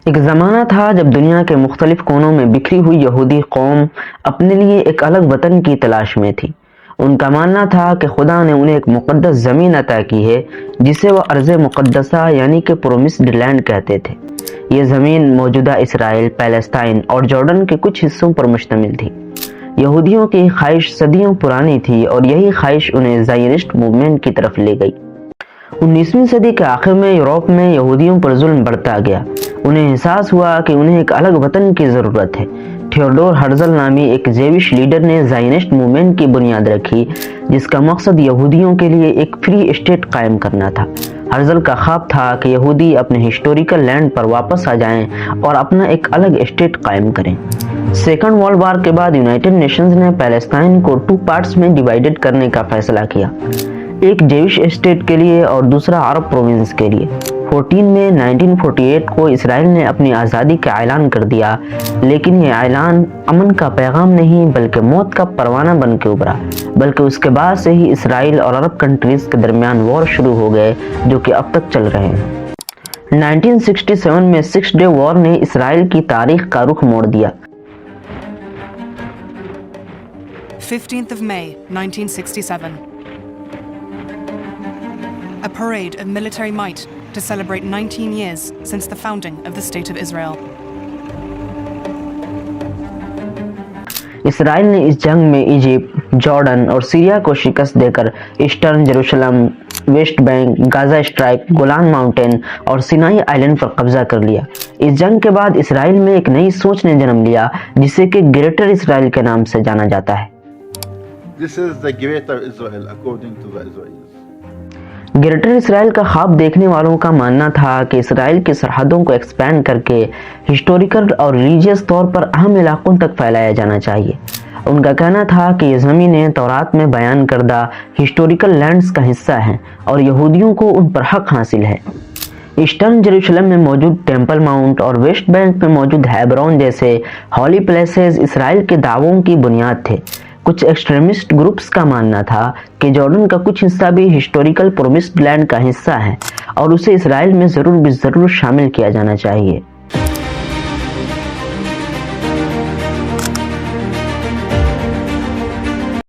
ایک زمانہ تھا جب دنیا کے مختلف کونوں میں بکھری ہوئی یہودی قوم اپنے لیے ایک الگ وطن کی تلاش میں تھی۔ ان کا ماننا تھا کہ خدا نے انہیں ایک مقدس زمین عطا کی ہے جسے وہ ارض مقدسہ یعنی کہ پرومسڈ لینڈ کہتے تھے۔ یہ زمین موجودہ اسرائیل، پیلسٹائن اور جارڈن کے کچھ حصوں پر مشتمل تھی۔ یہودیوں کی خواہش صدیوں پرانی تھی اور یہی خواہش انہیں زائونسٹ موومنٹ کی طرف لے گئی۔ 19ویں صدی کے آخر میں یورپ میں یہودیوں پر ظلم بڑھتا گیا۔ انہیں احساس ہوا کہ انہیں ایک الگ وطن کی ضرورت ہے۔ تھیوڈور ہرزل نامی ایک جیوش لیڈر نے زائونسٹ موومنٹ کی بنیاد رکھی جس کا مقصد یہودیوں کے لیے ایک فری اسٹیٹ قائم کرنا تھا۔ ہرزل کا خواب تھا کہ یہودی اپنے ہسٹوریکل لینڈ پر واپس آ جائیں اور اپنا ایک الگ اسٹیٹ قائم کریں۔ سیکنڈ ورلڈ وار کے بعد یونائٹڈ نیشنز نے پیلسٹائن کو 2 پارٹس میں ڈیوائیڈڈ کرنے کا فیصلہ کیا، ایک جیوش اسٹیٹ کے لیے اور دوسرا عرب پروونس کے لیے۔ 14 مئی 1948 کو اسرائیل نے اپنی آزادی کا اعلان کر دیا، لیکن یہ اعلان امن کا پیغام نہیں بلکہ موت کا پروانہ بن کے ابھرا، بلکہ اس کے بعد سے ہی اسرائیل اور عرب کنٹریز کے درمیان وار شروع ہو گئے جو کہ اب تک چل رہے ہیں۔ 1967 میں 6 ڈے وار نے اسرائیل کی تاریخ کا رخ موڑ دیا۔ 15th of May 1967. A parade of military might to celebrate 19 years since the founding of the State of Israel. اسرائیل نے اس جنگ میں ایجپٹ، جارڈن اور سیریا کو شکست دے کر Eastern Jerusalem, West Bank, Gaza Strip, Golan mountain اور سینائی آئلینڈ پر قبضہ کر لیا۔ اس جنگ کے بعد اسرائیل میں ایک نئی سوچ نے جنم لیا جسے کہ گریٹر اسرائیل کے نام سے جانا جاتا ہے۔ This is the greater Israel according to the Israelis. Greater Israel کا خواب دیکھنے والوں کا ماننا تھا کہ اسرائیل کی سرحدوں کو ایکسپینڈ کر کے ہسٹوریکل اور ریلیجیس طور پر اہم علاقوں تک پھیلایا جانا چاہیے۔ ان کا کہنا تھا کہ یہ زمینیں تورات میں بیان کردہ ہسٹوریکل لینڈز کا حصہ ہیں اور یہودیوں کو ان پر حق حاصل ہے۔ ایسٹرن جیروسلم میں موجود ٹیمپل ماؤنٹ اور ویسٹ بینک میں موجود ہیبرون جیسے ہولی پلیسز اسرائیل کے دعووں کی بنیاد تھے۔ کچھ ایکسٹریمسٹ گروپس کا ماننا تھا کہ جارڈن کا کچھ حصہ بھی ہسٹوریکل پرومسڈ لینڈ کا حصہ ہے اور اسے اسرائیل میں ضرور شامل کیا جانا چاہیے۔